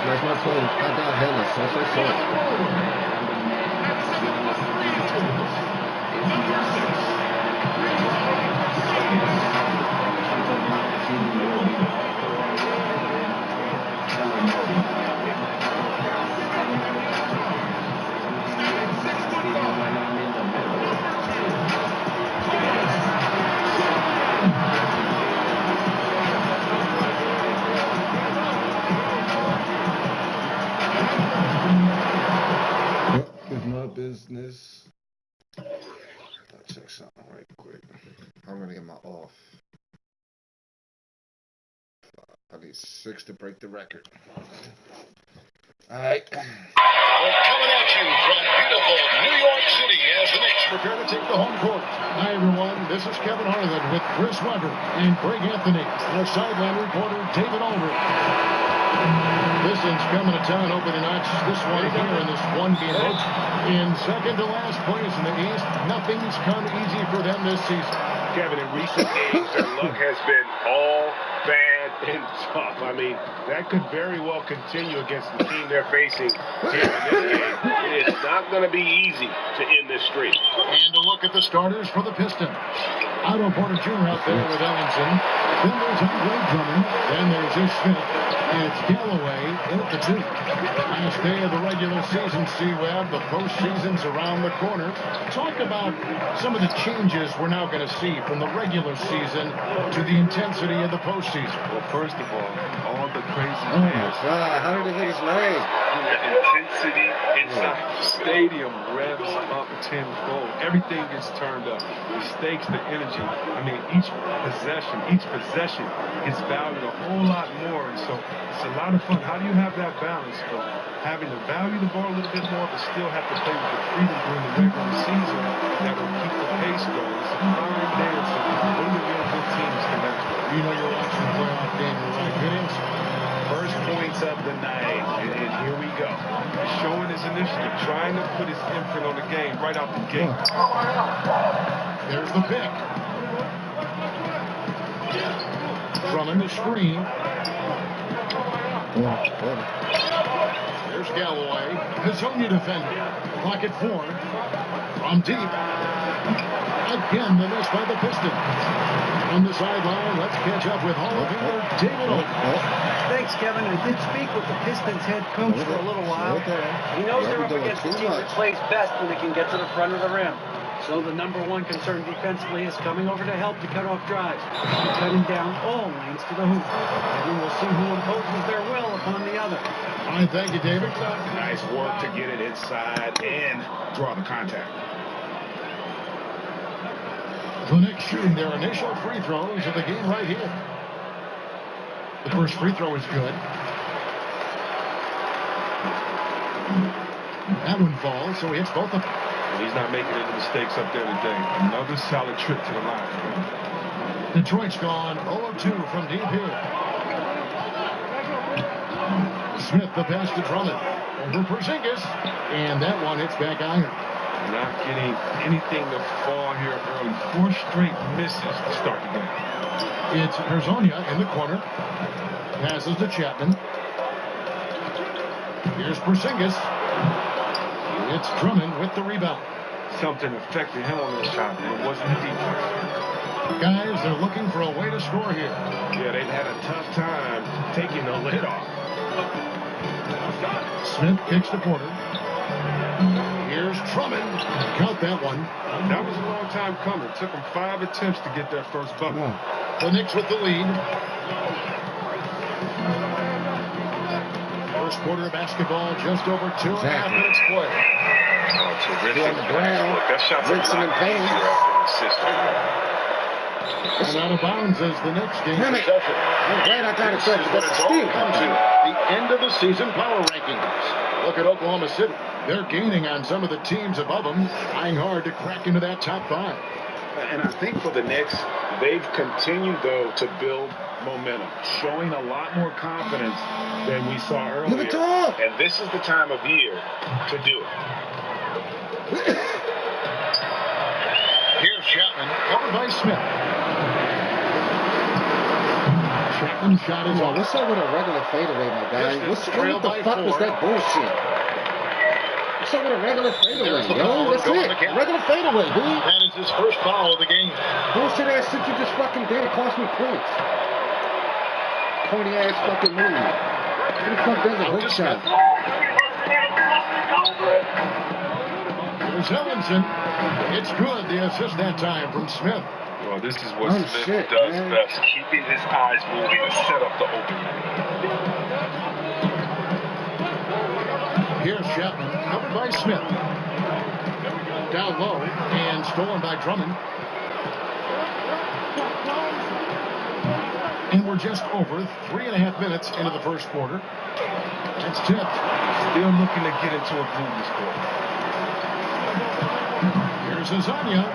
Mas foi cada rela, só foi só. Business. I'll check something right quick. I'm gonna get my off. I need 6 to break the record. All right. We're coming at you from beautiful New York City as the Knicks prepare to take the home court. Hi, everyone. This is Kevin Harlan with Chris Webber and Greg Anthony. Our sideline reporter, David Aldridge. Pistons coming to town opening nights. This one here in this one-game hook. In second to last place in the East, nothing's come easy for them this season. Kevin, in recent games, their luck has been all bad and tough. I mean, that could very well continue against the team they're facing here in this game. It is not going to be easy to end this streak. And a look at the starters for the Pistons. Otto Porter Jr. out there with Ellingson. Then there's Andre Drummond. Then there's Smith. It's Galloway in at the 2. Last day of the regular season, C-Web. The postseason's around the corner. Talk about some of the changes we're now going to see from the regular season to the intensity of the postseason. Well, first of all the crazy fans. How did they think it's made? The intensity inside the stadium revs up tenfold. Everything gets turned up. The stakes, the energy. I mean, each possession is valued a whole lot more. And so it's a lot of fun. How do you have that balance of having to value the ball a little bit more, but still have to play with the freedom during the regular season that will keep the pace going? It's a fine dance. Only real good teams can have. You know you're watching a playoff game, right? Good answer. First points of the night, and here we go. Showing his initiative, trying to put his imprint on the game right out the gate. There's the pick. Drummond the screen. There's Galloway. Hazonia defender. Pocket 4. From deep. Again, the miss by the Pistons. On the sideline, let's catch up with Hall of Famer David Aldridge. Thanks, Kevin. I did speak with the Pistons head coach for a little while. He knows they're up against the team that plays best when they can get to the front of the rim. So the number one concern defensively is coming over to help to cut off drives, cutting down all lanes to the hoop. And we'll see who imposes their will upon the other. All right, thank you, David. Nice work to get it inside and draw the contact. The Knicks shooting their initial free throws of the game right here. The first free throw is good. That one falls, so he hits both of them. He's not making any mistakes up there today. Another solid trip to the line. Detroit's gone 0-2 from deep here. Smith the pass to Drummond. Over Porzingis. And that one hits back iron. Not getting anything to fall here early. 4 straight misses to start the game. It's Hazonia in the corner. Passes to Chapman. Here's Porzingis. It's Drummond with the rebound. Something affected him on this shot, and it wasn't the defense. Guys, they're looking for a way to score here. Yeah, they've had a tough time taking the lid off. Smith kicks to Porter. Here's Drummond. Count that one. That was a long time coming. It took them 5 attempts to get that first bucket. The Knicks with the lead. First quarter of basketball, just over 2.5 minutes play. Terrific. That shot's Rinse and pain. And out of bounds as the Knicks gain possession. I'm glad I got it first. But it's all come to the end of the season power rankings. Look at Oklahoma City. They're gaining on some of the teams above them, trying hard to crack into that top 5. And I think for the Knicks, they've continued, though, to build momentum, showing a lot more confidence than we saw earlier. And this is the time of year to do it. Here's Chapman, covered by Smith. Chapman Second shot is Yo, on. what's up with a regular fadeaway, my guy? What the fuck was that bullshit? What's up with a regular fadeaway, yo? That's it. Regular fadeaway, dude. That is his first foul of the game. Bullshit ass shit you just fucking did. It cost me points. Corny ass fucking move. Who the fuck does a hook shot? Here's Ellenson. It's good. The assist that time from Smith. Well, this is what Oh, Smith shit, does man. best, keeping his eyes moving to set up the opening. Here's Chapman, covered by Smith. Down low and stolen by Drummond. And we're just over 3.5 minutes into the first quarter. That's tipped. Still looking to get into a groove this quarter. Here's Azania.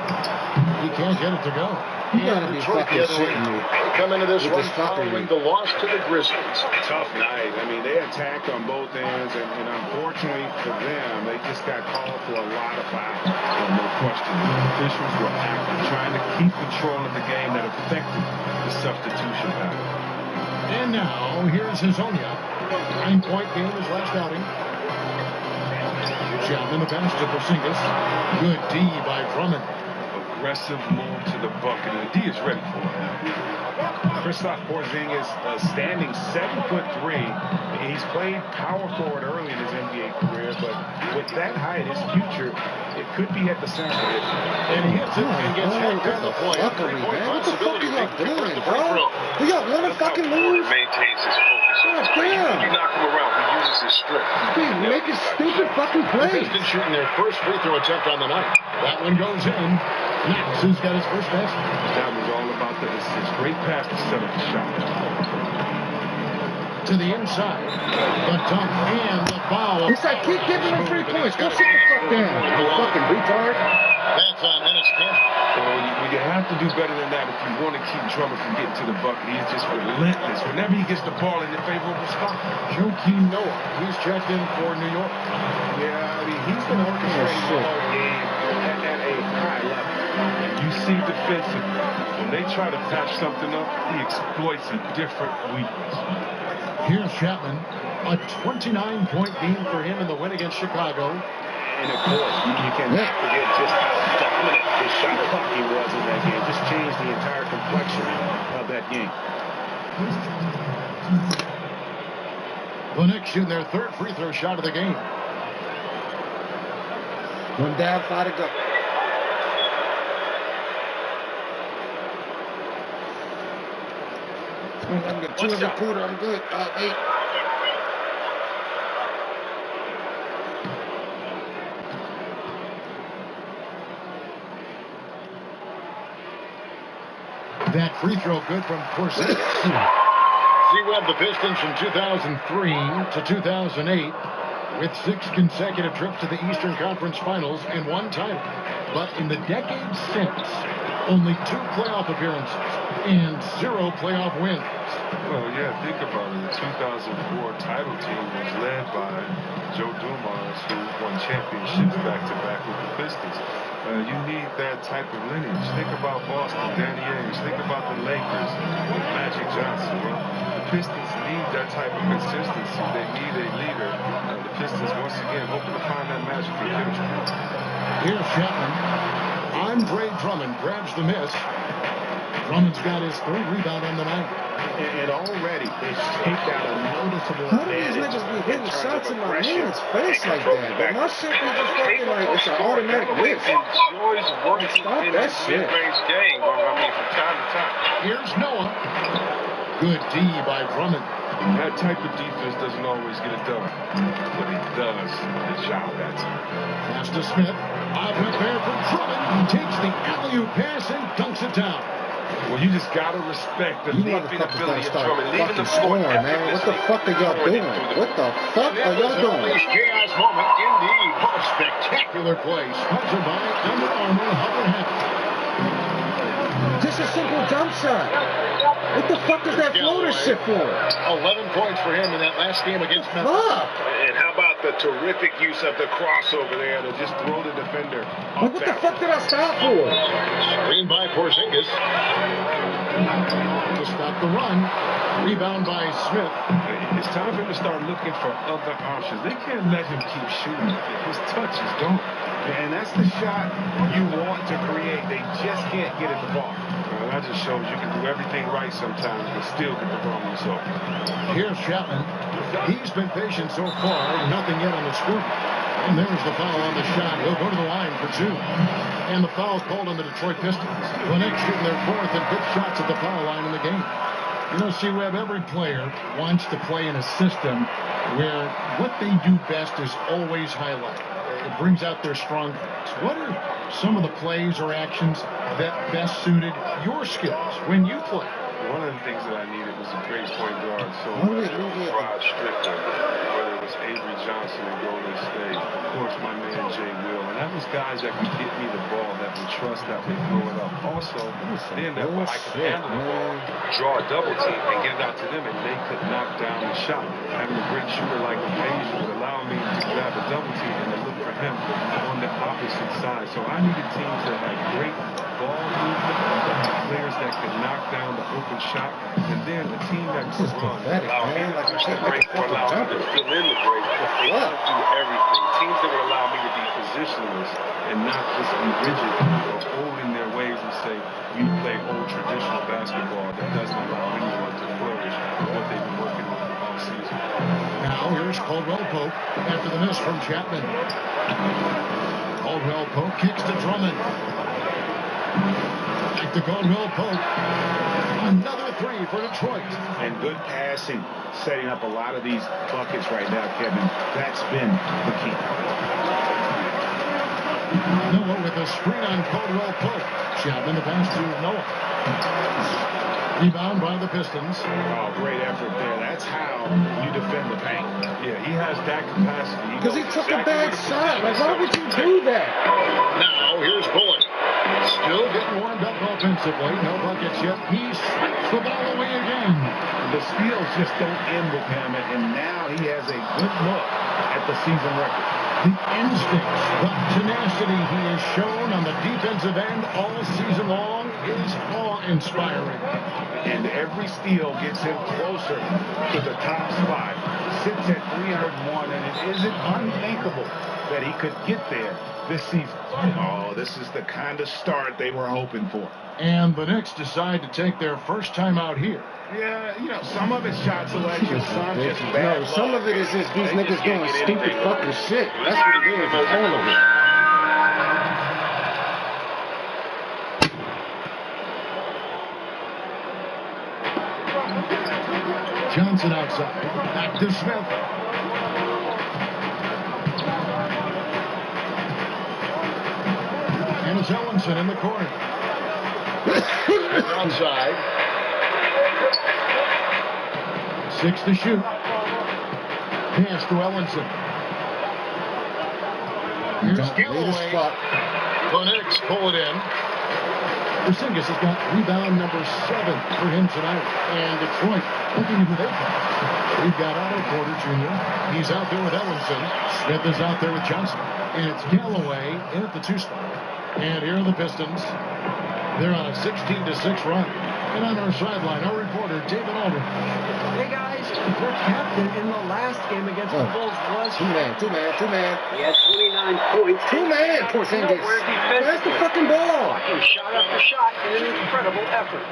He can't get it to go. You gotta be fucking shitting me. Come into this With one this fuckery. following the loss to the Grizzlies. Tough night. I mean, they attacked on both ends, and unfortunately for them, they just got called for a lot of fouls. Well, no question. The officials were active, trying to keep control of the game that affected the substitution battle. And now, here's Hazonia. 9-point game his last outing. Chapman, the pass to Porzingis. Good D by Drummond. Aggressive move to the bucket, and the D is ready for it. Kristaps Porzingis, standing 7'3". He's played power forward early in his NBA career, but with that height, his future, it could be at the center. And he hits it and gets hacked on the point. Fuckery, man. What the fuck are y'all doing, bro? We got one to fucking Porter lose. maintains his focus. God damn. You knock him around, he uses his strength. Dude, making stupid fucking The plays. Pistons shooting their first free throw attempt on the night. That one goes in. Knox, who's got his first basket. That was all about the assist. Great pass to set up the shot. To the inside. The dunk and the foul. It's like, keep giving him 3 points. Go sit the fuck down, you fucking retard. That's on Ennis Kent. Well, you have to do better than that if you want to keep Drummond from getting to the bucket. He's just relentless. Whenever he gets the ball in the favorable spot. Joakim Noah, he's checked in for New York. Yeah, I mean, he's been orchestrating the whole game at a high level. You see defensively, when they try to patch something up, he exploits a different weakness. Here's Chapman. A 29-point game for him in the win against Chicago. And of course, you cannot forget just how dominant his shot blocking was in that game. Just changed the entire complexion of that game. The Knicks shooting their third free throw shot of the game. One down, 5 to go. I'm good. 2 every quarter. I'm good. 8. That free throw good from Porzingis. C-Web, the Pistons from 2003 to 2008 with 6 consecutive trips to the Eastern Conference Finals and 1 title. But in the decades since, only 2 playoff appearances and 0 playoff wins. Well, yeah, think about it. The 2004 title team was led by Joe Dumars, who won championships back-to-back with the Pistons. You need that type of lineage. Think about Boston, Danny Ainge. Think about the Lakers with Magic Johnson. Well, the Pistons need that type of consistency. They need a leader. The Pistons, once again, hoping to find that magic in chemistry. Here's Chapman. Andre Drummond grabs the miss. Drummond's got his 3rd rebound on the night. And already, they've taken out a noticeable How do these niggas be hitting shots in my man's face like that? But my shit be just fucking like, it's an automatic miss. enjoys working Stop in that his shit. mid-range game. I mean, from time to time. Here's Noah. Good D by Drummond. That type of defense doesn't always get it done, but he does the job that time. Pass to Smith. Outlet there for Drummond. He takes the alley-oop pass and dunks it down. Well, you just gotta respect the You leaping motherfuckers ability gotta of start Drummond, leaving fucking the floor scoring, man. What the fuck are y'all doing? What the fuck are y'all doing? Chaos moment indeed. What a spectacular play. Sponsored by Under Armour Hubbard Hat. Just a simple jump shot. What the fuck is that floater shit for? 11 points for him in that last game against Memphis. Fuck. And how about the terrific use of the crossover there to just throw the defender. What the fuck did I stop for? Screen by Porzingis. To stop the run. Rebound by Smith. It's time for him to start looking for other options. They can't let him keep shooting. His touch is gone. And that's the shot you want to create. They just can't get at the ball. Well, that just shows you can do everything right sometimes, but still get the wrong result. Here's Chapman. He's been patient so far. Nothing yet on the scoop. And there's the foul on the shot. He'll go to the line for 2. And the foul called on the Detroit Pistons. The Knicks shooting their 4th and 5th shots at the foul line in the game. You know, C-Web, every player wants to play in a system where what they do best is always highlighted. It brings out their strong points. What are some of the plays or actions that best suited your skills when you play? One of the things that I needed was a great point guard. So Rod Strickland, whether it was Avery Johnson in Golden State, of course my man Jay Will, and that was guys that could get me the ball, that would trust, that would throw it up. Also, then that I could handle the ball, draw a double team, and get it out to them, and they could knock down the shot. Having a great shooter like Page would allow me to grab a double team and then look for him on the opposite side. So I needed teams that had great ball movement, players that could knock down the open shot, and then a team that could run. Allow me to push the break or allow me to fill in the break. They could do everything. Teams that would allow me to be positionless and not just be rigid or old in their ways and say, we play old traditional basketball that doesn't allow anyone to flourish what they've been working on all season. Now here's Caldwell Pope after the miss from Chapman. Caldwell Pope kicks to Drummond. Back to Caldwell Pope. Another 3 for Detroit. And good passing, setting up a lot of these buckets right now, Kevin. That's been the key. Noah with a screen on Caldwell Pope. Chapman the pass to Noah. Rebound by the Pistons. Oh, great effort there. That's how you defend the paint. Yeah, he has that capacity. Because he took a bad shot. Like, why would you do that? Now here's Bullock. Still getting warmed up offensively. No buckets yet. He swipes the ball away again. The steals just don't end with him, and now he has a good look at the season record. The instincts, the tenacity he has shown on the defensive end all season long is awe-inspiring. And every steal gets him closer to the top spot. Sits at 301, and it isn't unthinkable that he could get there this season. Oh, this is the kind of start they were hoping for. And the Knicks decide to take their first time out here. Yeah, you know, some of it's shot selection, some just bad No, some of it is just these niggas doing stupid fucking shit. That's what it is, all of it. Johnson outside. Back to Smith. And it's Ellenson in the corner. Outside. 6 to shoot. Pass to Ellenson. Here's Galloway. The Knicks pull it in. Porzingis has got rebound number 7 for him tonight. And Detroit looking into their pass. We've got Otto Porter Jr. He's out there with Ellenson. Smith is out there with Johnson. And it's Galloway in at the 2 spot. And here are the Pistons. They're on a 16-6 run. And on our sideline, our reporter, David Aldridge. Hey, guys, their captain in the last game against the Bulls was... Two man. He had 29 points. Two man, Porzingis. Where's the fucking ball? Shot after shot in an incredible effort.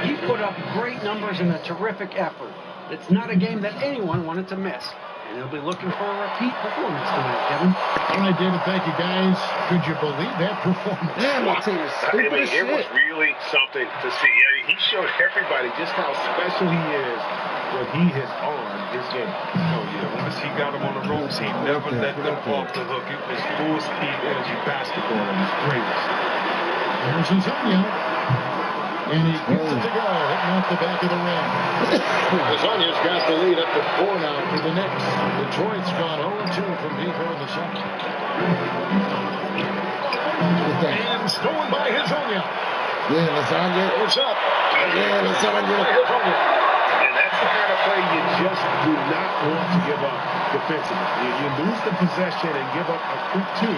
He put up great numbers in a terrific effort. It's not a game that anyone wanted to miss. And he'll be looking for a repeat performance tonight, Kevin. All right, David, thank you, guys. Could you believe that performance? Yeah, my team is stupid as It was shit. really something to see. He showed everybody just how special he is when he is on his game. Oh, yeah. Once he got him on the ropes, he never let them off the hook. It was full-speed energy basketball at his greatest. There's Insomnia. And he gets it to go, hitting off the back of the rim. Insomnia's got the lead up to 4 now for the Knicks. Detroit's gone 0-2 from Vico in the second. And stolen by Insomnia. Yeah, lasagna. Goes up. Yeah, lasagna. And that's the kind of play you just do not want to give up defensively. You lose the possession and give up a quick 2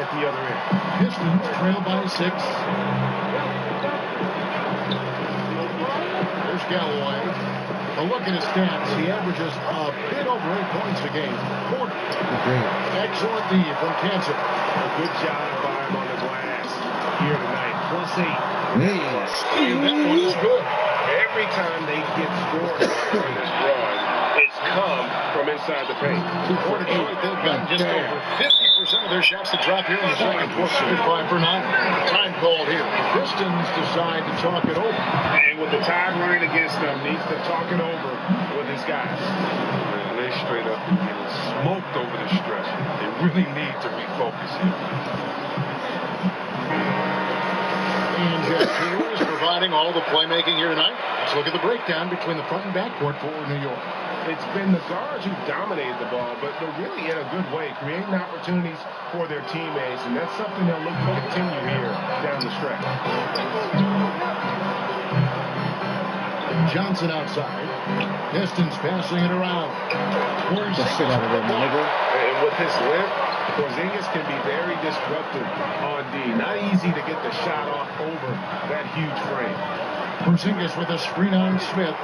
at the other end. Pistons trail by 6. There's Galloway. A look at his stats. He averages a bit over 8 points a game. Porter. Excellent D from Kansas. A good job by him on the glass here tonight. +8. And that one is good. Every time they get scored in this run, it's come from inside the paint. For Detroit, they've gotten just over 50% of their shots to drop here in the second quarter. 5 for 9. Time called here. The Pistons decide to talk it over. And with the tide running against them, needs to talk it over with his guys. Man, they straight up and getting smoked over the stretch. They really need to refocus here. And Jeff Teal is providing all the playmaking here tonight. Let's look at the breakdown between the front and backcourt for New York. It's been the guards who dominated the ball, but they're really in a good way, creating opportunities for their teammates, and that's something they'll look to continue here down the stretch. Johnson outside. Pistons passing it around. Just sit out of there, nigga. And with his length, Porzingis can be very disruptive on D. Not easy to get the shot off over that huge frame. Porzingis with a screen on Smith.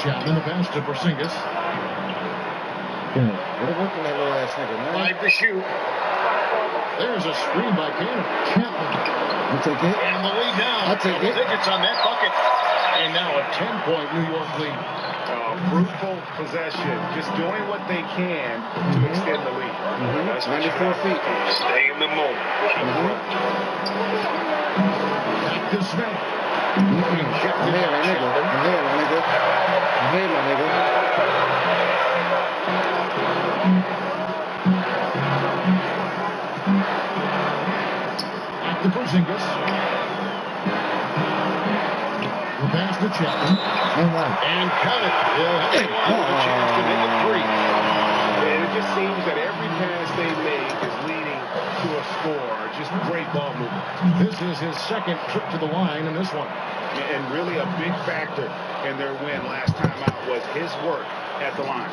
Chapman the pass to Porzingis. What working that little ass nigga, man? 5 to shoot. There's a screen by Cannon. Chapman. You take it? And the lead now. I'll take it. Digits on that bucket. And now a 10-point New York lead. Fruitful possession, just doing what they can to extend the lead. That's 94 feet. Stay in the moment. Back to Smith. I'm here, my nigga. I'm here, my nigga. I'm here, my nigga. Back to Porzingis. The pass to Chapman. And count it. He'll have a chance to make it 3. And it just seems that every pass they make is leading to a score. Just great ball movement. This is his second trip to the line in this one. And really a big factor in their win last time out was his work at the line.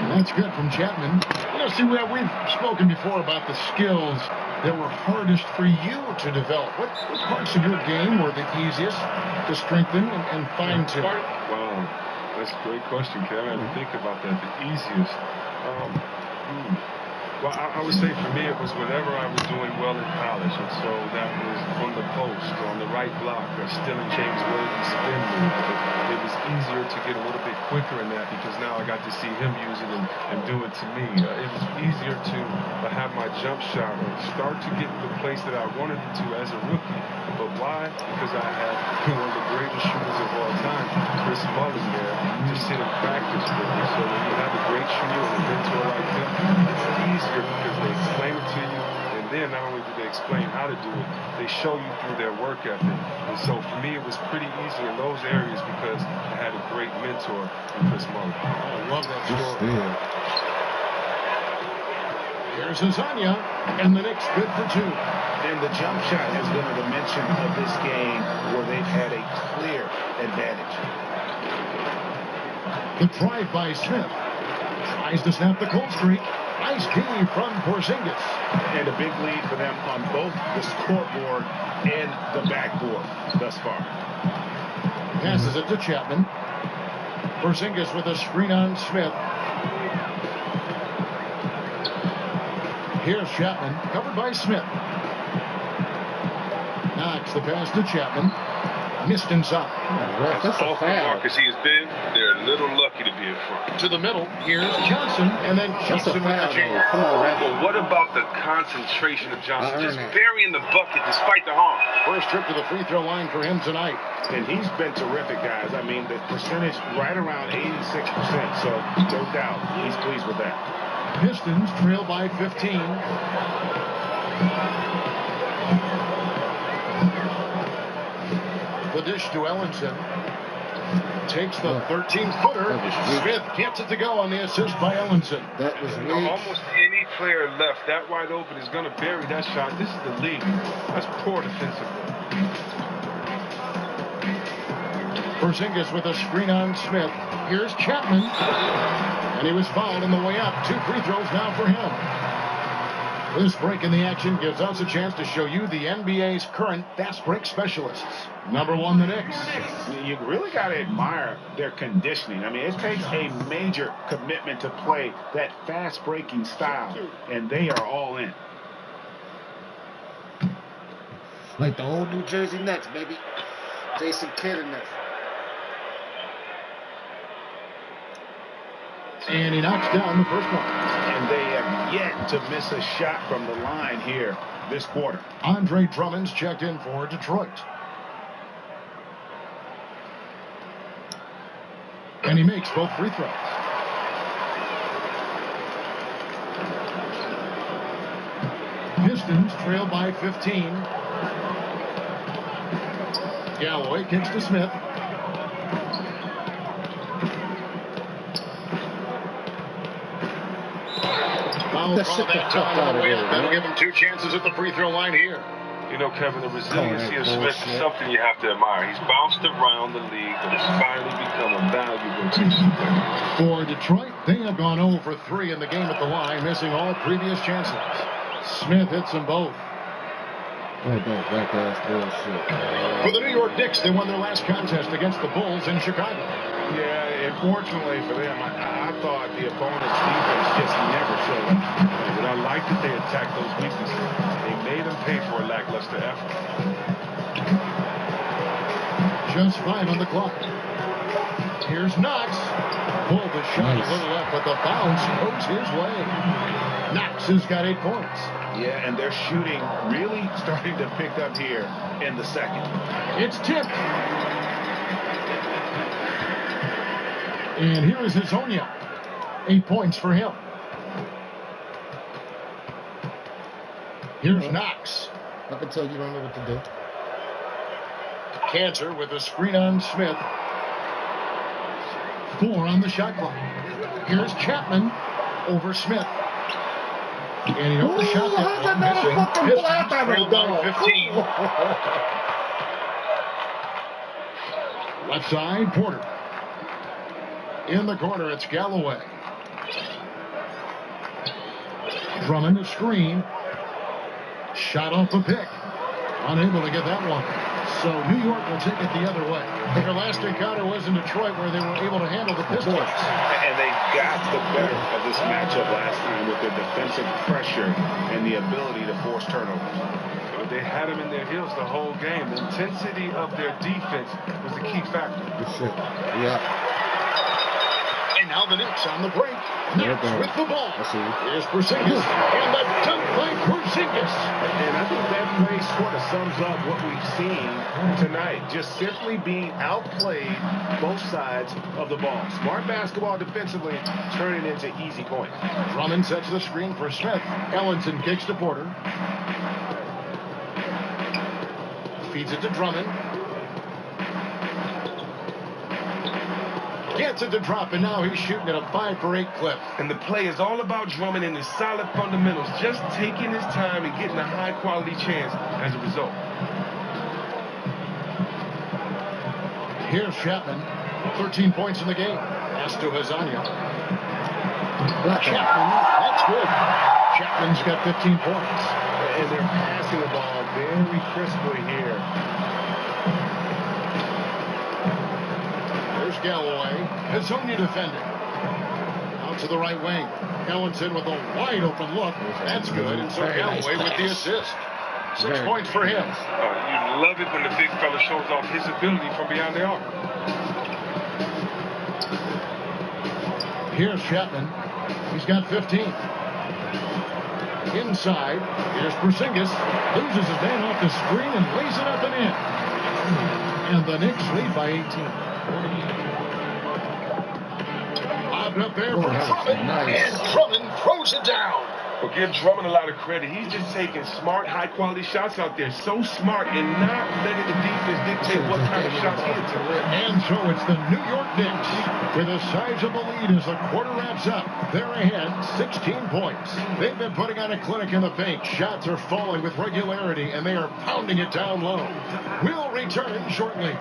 That's good from Chapman. You know, see, we've spoken before about the skills that were hardest for you to develop. What parts of your game were the easiest to strengthen and fine-tune? Wow, that's a great question, Kevin. I had to think about that. The easiest. Well, I would say for me it was whenever I was doing well in college, and so that was on the post, on the right block, or stealing James Worthy's spin move. It was easier to get a little bit quicker in that because now I got to see him use it and do it to me. It was easier to have my jump shot or start to get the place that I wanted it to as a rookie. But why? Because I had one of the greatest shooters of all time, Chris Mullin, there, just sitting practice with me. So when you have a great shooter and a mentor like him, it's easier because they explain it to you, and then not only do they explain how to do it, they show you through their work ethic. And so for me, it was pretty easy in those areas because I had a great mentor in Chris Mullin. I love that story. Here's Azania, and the Knicks good for 2. And the jump shot has been a dimension of this game where they've had a clear advantage. The drive by Smith. Tries to snap the cold streak. Nice D from Porzingis. And a big lead for them on both the scoreboard and the backboard thus far. Passes it to Chapman. Porzingis with a screen on Smith. Here's Chapman, covered by Smith. Knocks the pass to Chapman. Missed inside. That's a foul. Marcus he has been, they're a little lucky to be in front. To the middle, here's Johnson, and then Johnson with the jam. Come on, Ref. But what about the concentration of Johnson just burying the bucket despite the harm? First trip to the free throw line for him tonight. And he's been terrific, guys. I mean, the percentage right around 86%, so no doubt he's pleased with that. Pistons trail by 15. The dish to Ellenson. Takes the 13-footer. Smith gets it to go on the assist by Ellenson. That was weak. Almost any player left that wide open is going to bury that shot. This is the league. That's poor defensive. Porzingis with a screen on Smith. Here's Chapman. And he was fouled on the way up. 2 free throws now for him. This break in the action gives us a chance to show you the NBA's current fast break specialists. Number 1, the Knicks. You really got to admire their conditioning. I mean, it takes a major commitment to play that fast breaking style, and they are all in. Like the old New Jersey Nets, baby. Jason Kidd and Nets. And he knocks down the first one. And they have yet to miss a shot from the line here this quarter. Andre Drummond's checked in for Detroit. And he makes both free throws. Pistons trail by 15. Galloway kicks to Smith. That'll give him 2 chances at the free throw line here. You know, Kevin, the resiliency of Smith is something you have to admire. He's bounced around the league, but has finally become a valuable team player. For Detroit, they have gone 0 for 3 in the game at the line, missing all previous chances. Smith hits them both. Oh, back ass bullshit. For the New York Knicks, they won their last contest against the Bulls in Chicago. Yeah, unfortunately for them, I thought the opponent's defense just never showed up. But I like that they attacked those weaknesses. They made them pay for a lackluster effort. Just 5 on the clock. Here's Knox. Pulled the shot a little left, but the bounce goes his way. Knox has got 8 points. Yeah, and they're shooting really starting to pick up here in the second. It's tipped. And here is Hezonja. 8 points for him. Here's Knox. Up until you don't know what to do. Cantor with a screen on Smith. 4 on the shot clock. Here's Chapman over Smith. And he overshot that one. Missing. Down 15. Left side, Porter. In the corner, it's Galloway. Drummond a screen. Shot off the pick. Unable to get that one. So New York will take it the other way. Their last encounter was in Detroit, where they were able to handle the Pistons. And they got the better of this matchup last time with their defensive pressure and the ability to force turnovers. But they had them in their heels the whole game. The intensity of their defense was the key factor. Good shit. Yeah. And now the Knicks on the break. Knox with the ball. Here's Porzingis. And the dunk by Porzingis. And I think that play sort of sums up what we've seen tonight. Just simply being outplayed both sides of the ball. Smart basketball defensively, turning into easy points. Drummond sets the screen for Smith. Ellenson kicks to Porter. Feeds it to Drummond. Gets it to drop, and now he's shooting at a 5 for 8 clip. And the play is all about Drummond and his solid fundamentals, just taking his time and getting a high-quality chance as a result. Here's Chapman. 13 points in the game. Pass to Hezonja. Chapman, that's good. Chapman's got 15 points. And they're passing the ball very crisply here. There's Galloway. Hezonja defending. Out to the right wing. Ellenson with a wide open look. That's good. And so Galloway with the assist. 6 points for him. You love it when the big fella shows off his ability from beyond the arc. Here's Chapman. He's got 15. Inside. Here's Porzingis. Loses his man off the screen and lays it up and in. And the Knicks lead by 18. Lobbed up there for Drummond. Nice. And Drummond throws it down. But give Drummond a lot of credit. He's just taking smart, high-quality shots out there. So smart and not letting the defense dictate what kind of shots he hits. And so it's the New York Knicks with a sizable lead as the quarter wraps up. They're ahead 16 points. They've been putting on a clinic in the paint. Shots are falling with regularity, and they are pounding it down low. We'll return shortly.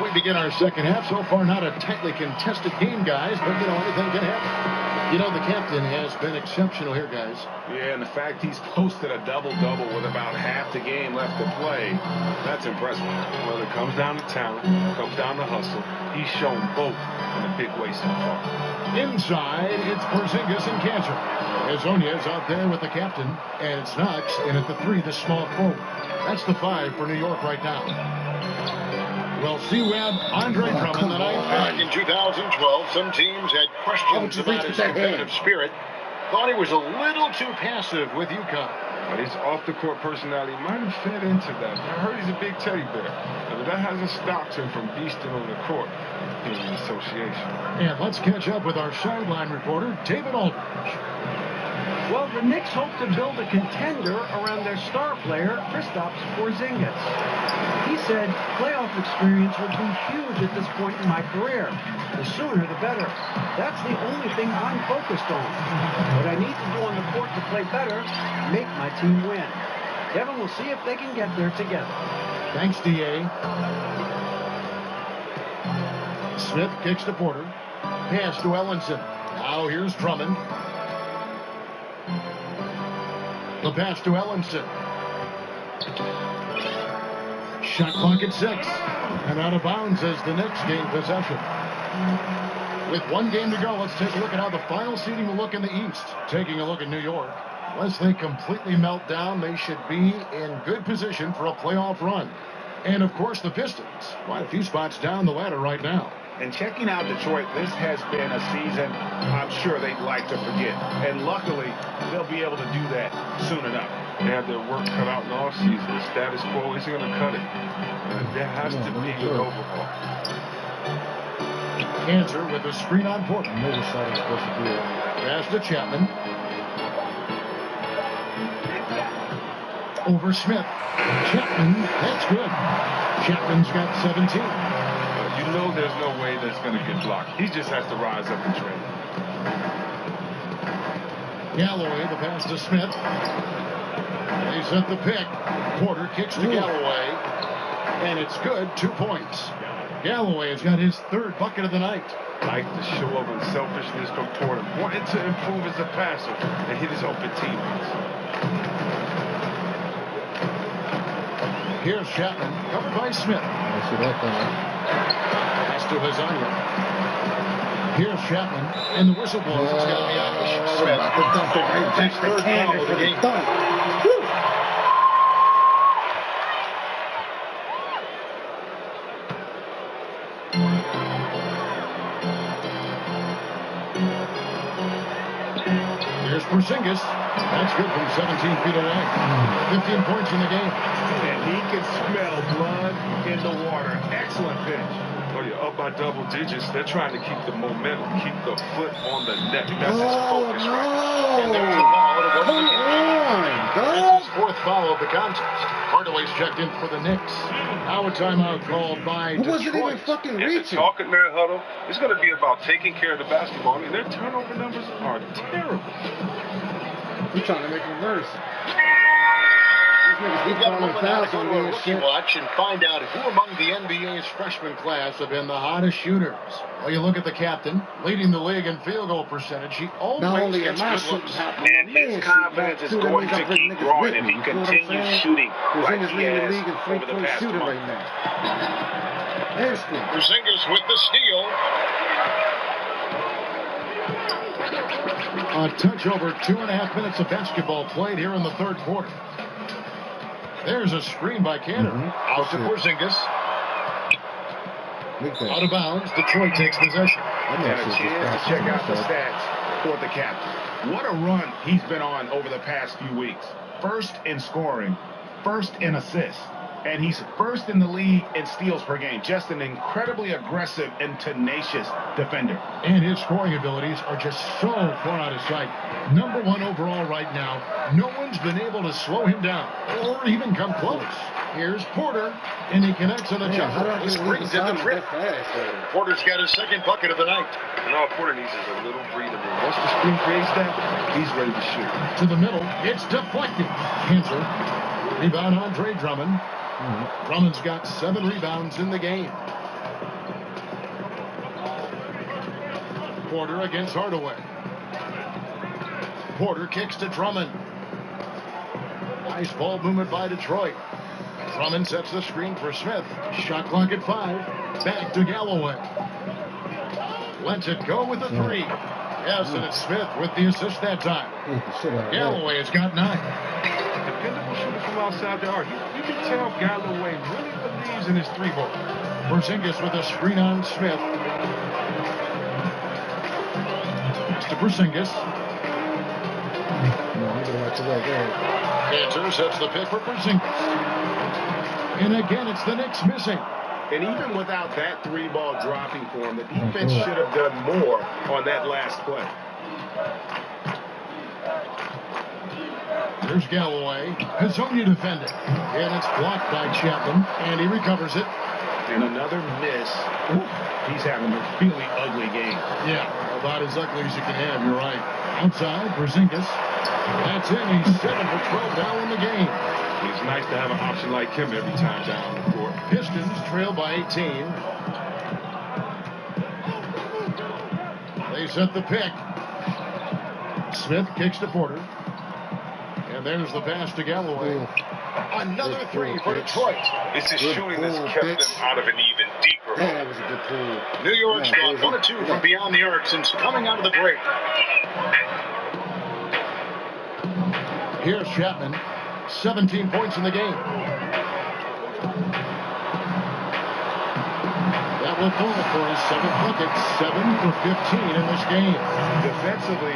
We begin our second half. So far, not a tightly contested game, guys, but, anything can happen. The captain has been exceptional here, guys. Yeah, and the fact he's posted a double-double with about half the game left to play, that's impressive. Well, it comes down to talent, it comes down to hustle. He's shown both in a big way so far. Inside, it's Porzingis and Cantor. Azonia's out there with the captain, and it's Knox in at the 3, the small forward. That's the 5 for New York right now. We'll see we have Andre Drummond tonight. Back in 2012, some teams had questions about his competitive spirit. Thought he was a little too passive with UConn. But his off-the-court personality might have fed into that. I heard he's a big teddy bear, but that hasn't stopped him from beasting on the court in the association. And let's catch up with our sideline reporter, David Aldridge. Well, the Knicks hope to build a contender around their star player, Kristaps Porzingis. He said, playoff experience would be huge at this point in my career. The sooner, the better. That's the only thing I'm focused on. What I need to do on the court to play better, make my team win. Kevin will see if they can get there together. Thanks, D.A. Smith kicks to Porter. Pass to Ellenson. Now here's Drummond. The pass to Ellenson. Shot clock at 6. And out of bounds as the Knicks gain possession. With one game to go, let's take a look at how the final seeding will look in the East. Taking a look at New York. Unless they completely melt down, they should be in good position for a playoff run. And, of course, the Pistons. Quite a few spots down the ladder right now. And checking out Detroit, this has been a season I'm sure they'd like to forget. And luckily, they'll be able to do that soon enough. They have their work cut out in the offseason. The status quo isn't going to cut it. There has to be an overhaul. Cantor with a screen on Porter. Pass to Chapman. Over Smith. Chapman, that's good. Chapman's got 17. You know there's no way that's going to get blocked. He just has to rise up and train. Galloway, the pass to Smith. They set the pick. Porter kicks to Galloway. And it's good, 2 points. Galloway has got his 3rd bucket of the night. Like to show up unselfishness from Porter. Wanting to improve as a passer and hit his open teammates. Here's Chapman, covered by Smith. I see that coming. Pass to Hazonia. Here's Chapman, and the whistle blows. It's going to be on Smith. Takes 3rd foul of the game. Here's Porzingis. That's good from 17 feet away. 15 points in the game. And he can smell blood in the water. Excellent pitch. Well, you're up by double digits. They're trying to keep the momentum, keep the foot on the neck. That's his focus right now. And there's a foul. That's his 4th foul of the contest. Hardaway's checked in for the Knicks. Now a timeout called by Detroit. Wasn't even fucking And reaching. the talk in their huddle is going to be about taking care of the basketball. I mean, their turnover numbers are terrible. We're trying to make it worse. We've got a moment now to go to a rookie watch and find out who among the NBA's freshman class have been the hottest shooters. Well, you look at the captain, leading the league in field goal percentage. He always gets good looks. And his confidence is going to keep growing if he continues shooting like he has over the past month. Right now. Porzingis with the steal. A touch over 2.5 minutes of basketball played here in the third quarter. There's a screen by Cantor. Out to Porzingis. Out of bounds. Detroit takes possession. And a chance to check out the stats for the captain. What a run he's been on over the past few weeks. First in scoring, first in assists, and he's first in the league in steals per game. Just an incredibly aggressive and tenacious defender. And his scoring abilities are just so far out of sight. Number 1 overall right now. No one's been able to slow him down or even come close. Here's Porter, and he connects on the jump. He springs at the trip. Porter's got his second bucket of the night. And all Porter needs is a little breathing room. Once the screen creates that, he's ready to shoot. To the middle, it's deflected. Cantor. Rebound Andre Drummond. Drummond's got 7 rebounds in the game. Porter against Hardaway. Porter kicks to Drummond. Nice ball movement by Detroit. Drummond sets the screen for Smith. Shot clock at 5. Back to Galloway. Lets it go with a 3. Yes, and it's Smith with the assist that time. Galloway has got 9. Dependable shooter from outside the arc. You can tell Galloway really believes in his 3-ball. Porzingis with a screen on Smith. To Porzingis. Cantor sets the pick for Porzingis. And again, it's the Knicks missing. And even without that 3-ball dropping for him, the defense should have done more on that last play. Here's Galloway. His own defender. And it's blocked by Chapman. And he recovers it. And another miss. He's having a really ugly game. Yeah, about as ugly as you can have. You're right. Outside, Porzingis. That's in. He's 7 for 12 now in the game. It's nice to have an option like him every time down the court. Pistons trail by 18. They set the pick. Smith kicks to Porter. And there's the pass to Galloway. Another 3 for Detroit. It's his shooting that's kept them out of an even deeper hole. That was a good pull. New York's gone 1 of 2 from beyond the arc since coming out of the break. Here's Chapman. 17 points in the game. That will fall for his 7th bucket. 7 for 15 in this game. Defensively,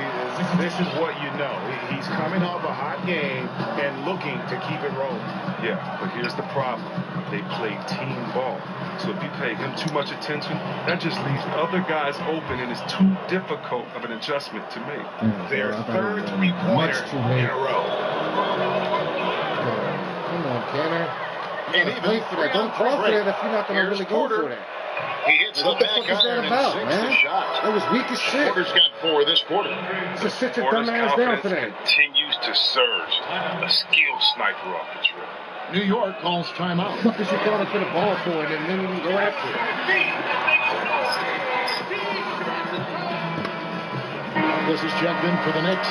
this is what you know. He's coming off a hot game and looking to keep it rolling. Yeah, but here's the problem. They play team ball. So if you pay him too much attention, that just leaves other guys open, and it's too difficult of an adjustment to make. Their third 3-pointer in a row. Come on, Cantor. And You play for that. Don't call for that if you're not going to really go for that. He hits the What the back fuck is that iron about, and sinks man? the shot. That was weak as shit. Porter's got 4 this quarter. Just sit your Porter's dumb ass down for confidence that. Continues to surge. A skilled sniper off the trip. New York calls timeout. What is you calling for the ball for and then you go after it? This is checked in for the Knicks.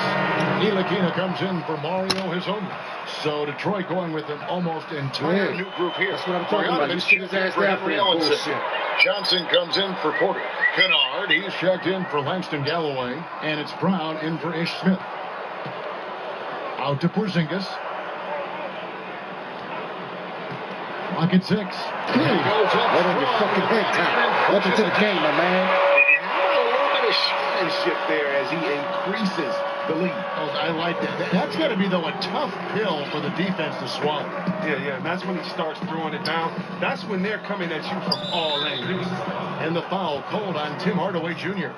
Ntilikina comes in for Mario Hezonja. So Detroit going with an almost entire Yeah. new group here. That's what I'm talking about. You sit his ass For down for Henry that Ellenson. bullshit. Johnson comes in for Porter. Kennard, he's checked in for Langston Galloway. And it's Brown in for Ish Smith. Out to Porzingis. Clock at 6. He goes up Right on your strong. fucking head top. Welcome to the game, my man. A little bit of showmanship there as he increases the lead. Oh, I like that. That's got to be, though, a tough pill for the defense to swallow. Yeah, and that's when he starts throwing it down. That's when they're coming at you from all angles. And the foul called on Tim Hardaway Jr.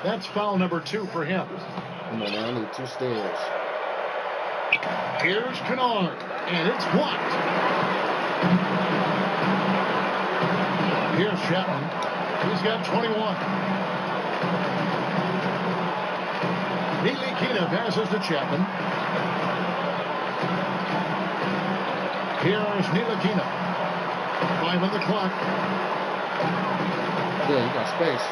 That's foul number 2 for him. Come on, man. I need 2 steals. Here's Kennard, and it's blocked. Here's Chapman. He's got 21. Ntilikina passes to Chapman. Here's Ntilikina. 5 on the clock. Yeah, you got space.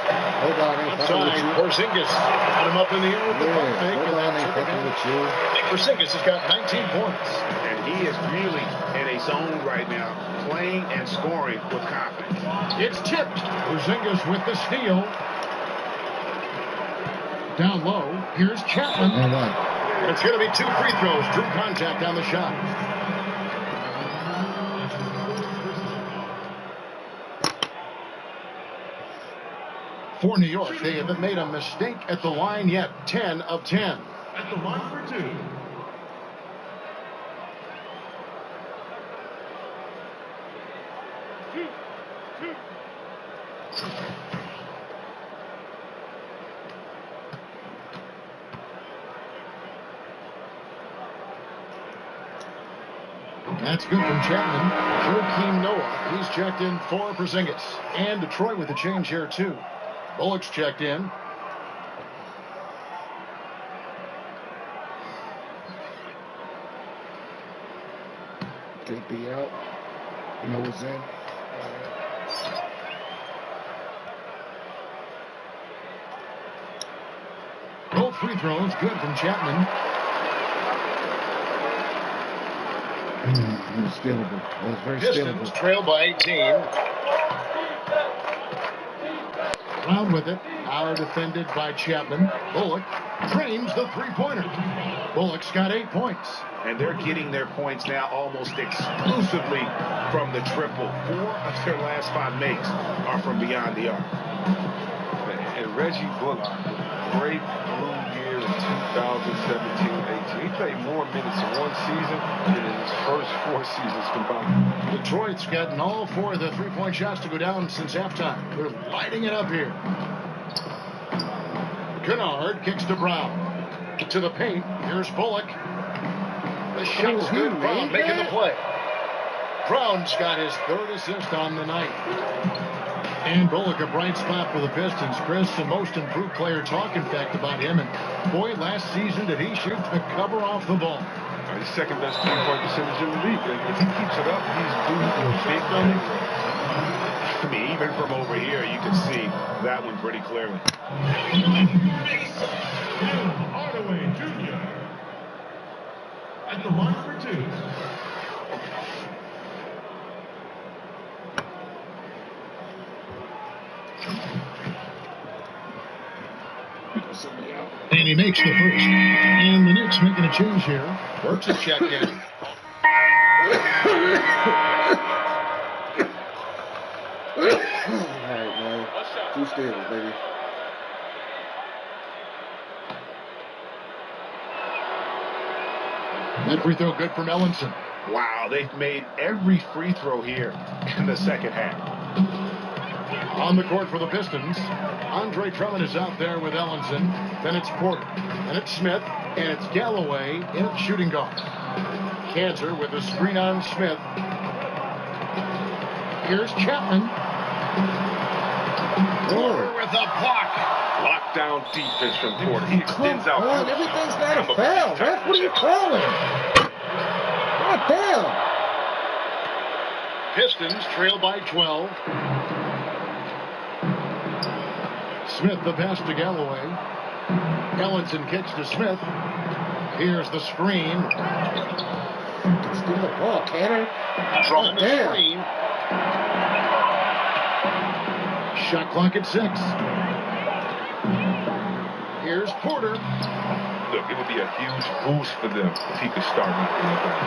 Hold on, ain't fucking with Outside, you. Porzingis got him up in the air with the pump Yeah, fake. hold And on, that's ain't it fucking again. with you. Porzingis has got 19 points. And he is really in a zone right now, playing and scoring with confidence. It's tipped. Porzingis with the steal. Down low, here's Chapman. And one. And it's going to be 2 free throws. Drew contact on the shot. For New York, they haven't made a mistake at the line yet. 10 of 10. At the line for 2. That's good from Chapman. Joakim Noah, he's checked in for Porzingis. And Detroit with a change here, too. Bullock's checked in. KP out. Noah's in. Both free throws good from Chapman. It was stealable. It was very Pistons stealable. trail by 18. Brown with it. Our defended by Chapman. Bullock dreams the three-pointer. Bullock's got 8 points. And they're getting their points now almost exclusively from the triple. 4 of their last 5 makes are from beyond the arc. And Reggie Bullock, great blue year in 2017-18. He played more minutes in one season than in his first 4 seasons combined. Detroit's gotten all 4 of the three-point shots to go down since halftime. They're lighting it up here. Kennard kicks to Brown. To the paint. Here's Bullock. The shot's good. Brown making the play. Brown's got his 3rd assist on the night. And Bullock, a bright spot for the Pistons. Chris, the most improved player talk, in fact, about him. And boy, last season did he shoot the cover off the ball. He's second best three-point percentage in the league. If he keeps it up, he's doing big money. I mean, even from over here, you can see that one pretty clearly. Hardaway Jr. at the line for 2. And he makes the first. And the Knicks making a change here. Works a check in. All right, man. 2 steals, baby. That free throw good from Ellenson. Wow, they've made every free throw here in the second half. On the court for the Pistons, Andre Drummond is out there with Ellenson. Then it's Porter. Then it's Smith. And it's Galloway in at shooting guard. Cantor with a screen on Smith. Here's Chapman. Porter with a block. Lockdown defense from Porter. He extends out. Oh, everything's got a foul. Ref, what are you calling? God damn. Pistons trail by 12. Smith the pass to Galloway. Ellenson kicks to Smith. Here's the screen. Steal the ball, Cannon. Drummond the screen. Shot clock at 6. Here's Porter. Look, it would be a huge boost for them if he could start making the ball.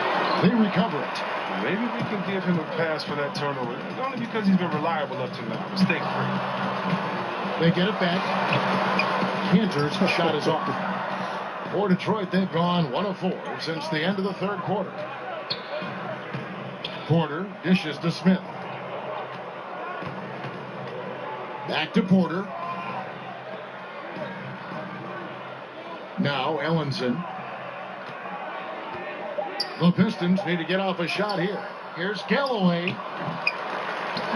They recover it. Maybe we can give him a pass for that turnover. Only because he's been reliable up to now. Mistake free. They get it back. Cantor's shot is off. For Detroit, they've gone 1 of 4 since the end of the 3rd quarter. Porter dishes to Smith. Back to Porter. Now Ellenson. The Pistons need to get off a shot here. Here's Galloway.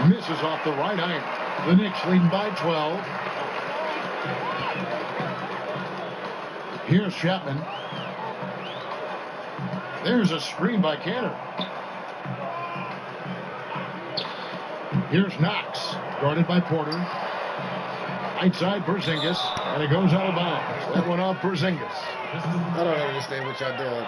Misses off the right iron. The Knicks leading by 12. Here's Chapman. There's a screen by Cantor. Here's Knox, guarded by Porter. Right side, Porzingis, and it goes out of bounds. That went off Porzingis. I don't understand what y'all doing.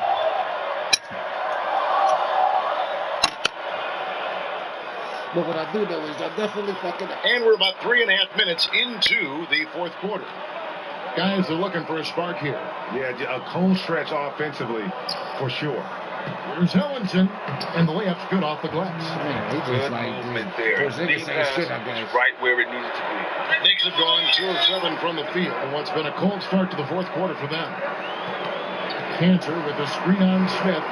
But what I do know is y'all definitely fucking up. And we're about 3.5 minutes into the 4th quarter. Guys are looking for a spark here. Yeah, a cold stretch offensively, for sure. Here's Ellenson, and the layup's good off the glass. Man, he Good just like movement there. Porzingis ain't shit, I guess. Right where it needed to be. Knicks have gone 2 of 7 from the field in what's been a cold start to the fourth quarter for them. Cantor with a screen on Smith.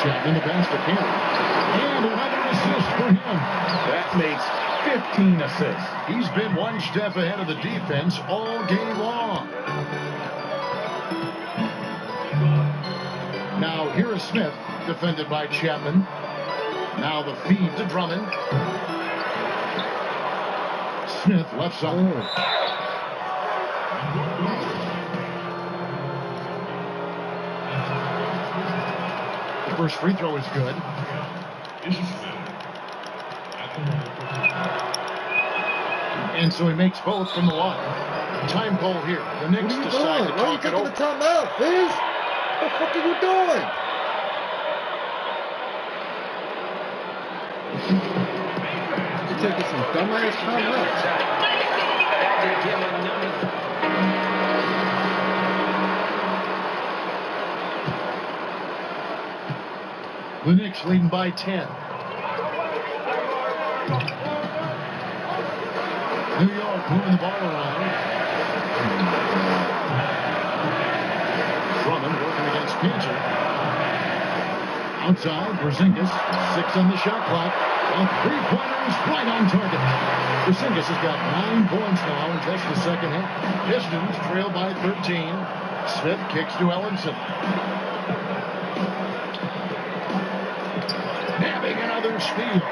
Shot in the basket, Cantor. And another assist for him. That makes 15 assists. He's been one step ahead of the defense all game long. Now here is Smith, defended by Chapman. Now the feed to Drummond. Smith left side. The first free throw is good. And so he makes both from the line. Time call here. The Knicks decide to Why are you talk it taking over. the timeout, Fizz? What the fuck are you doing? You're taking some dumbass timeouts. The Knicks leading by 10. New York moving the ball around. Drummond working against Cantor. Outside, Porzingis, 6 on the shot clock. A three-pointer is right on target. Porzingis has got 9 points now in just the second half. Pistons trail by 13. Smith kicks to Ellenson. Having another steal.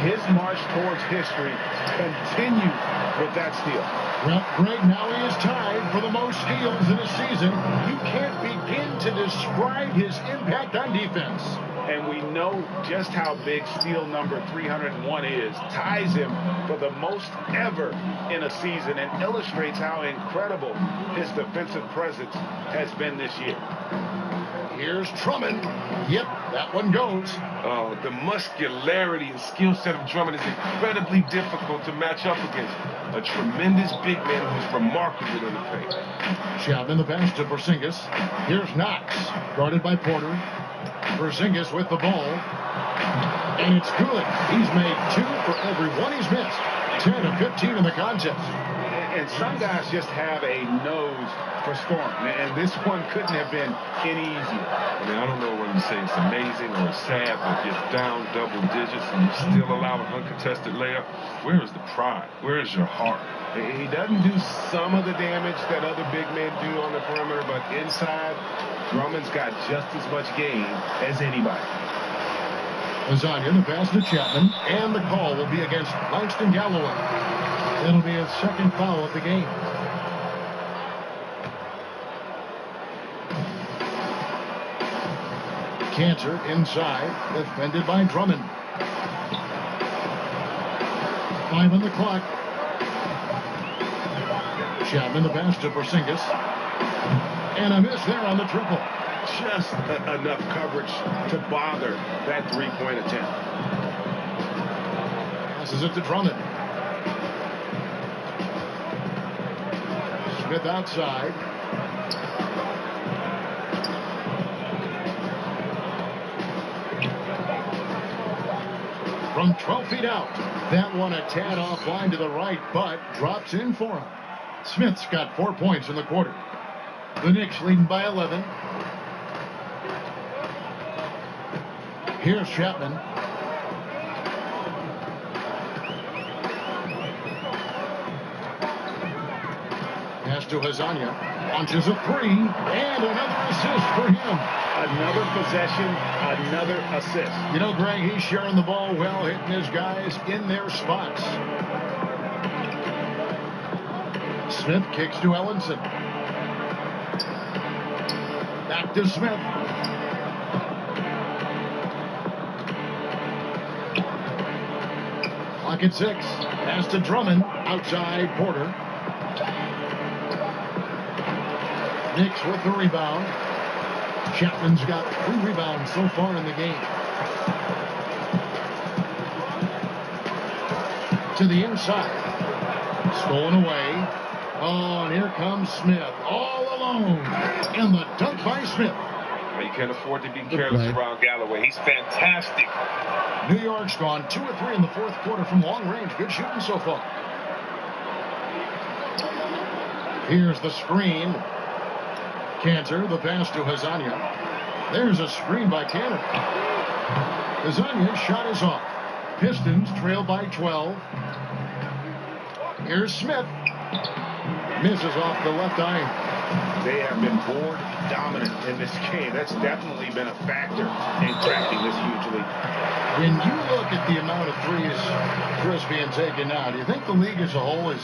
His march towards history continues with that steal. Well, Greg, now he is tied for the most steals in a season. You can't begin to describe his impact on defense. And we know just how big steal number 301 is. Ties him for the most ever in a season and illustrates how incredible his defensive presence has been this year. Here's Drummond. Yep, that one goes. The muscularity and skill set of Drummond is incredibly difficult to match up against. A tremendous big man who's remarkable in the paint. Shot in the pass to Porzingis. Here's Knox, guarded by Porter. Porzingis with the ball. And it's good. He's made 2 for every one he's missed. 10 of 15 in the contest. And some guys just have a nose for scoring. And this one couldn't have been any easier. I mean, I don't know whether to say it's amazing or it's sad, but you're down double digits and you still allow an uncontested layup. Where is the pride? Where is your heart? He doesn't do some of the damage that other big men do on the perimeter, but inside, Drummond's got just as much game as anybody. Lasagna, the pass to Chapman, and the call will be against Langston Galloway. It'll be his second foul of the game. Cantor inside, defended by Drummond. 5 on the clock. Chapman, the pass to Porzingis. And a miss there on the triple. Just enough coverage to bother that three-point attempt. Passes it to Drummond. Smith outside. From 12 feet out. That one a tad offline to the right, but drops in for him. Smith's got 4 points in the quarter. The Knicks leading by 11. Here's Chapman. Pass to Lasagna. Launches a 3. And another assist for him. Another possession, another assist. You know, Greg, he's sharing the ball well, hitting his guys in their spots. Smith kicks to Ellenson. Back to Smith. Clock at 6. Pass to Drummond. Outside Porter. Knicks with the rebound. Chapman's got 3 rebounds so far in the game. To the inside. Stolen away Oh, and here comes Smith, all alone. And the dunk by Smith. You can't afford to be careless around Galloway. He's fantastic. New York's gone 2 of 3 in the fourth quarter from long range. Good shooting so far. Here's the screen. Cantor, the pass to Hazania. There's a screen by Cantor. Hazania's shot is off. Pistons trail by 12. Here's Smith. Misses off the left eye. They have been board dominant in this game. That's definitely been a factor in cracking this huge lead. When you look at the amount of threes Chris being taken now, do you think the league as a whole is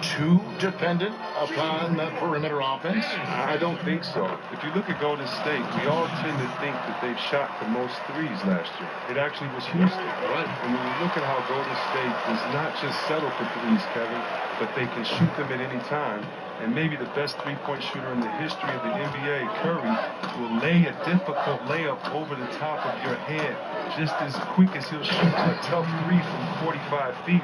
too dependent upon the perimeter offense? I don't think so. If you look at Golden State, we all tend to think that they've shot the most threes last year. It actually was Houston. Right. And when you look at how Golden State does not just settle for threes, Kevin, but they can shoot them at any time. And maybe the best three-point shooter in the history of the NBA, Curry, will lay a difficult layup over the top of your head just as quick as he'll shoot a tough three from 45 feet.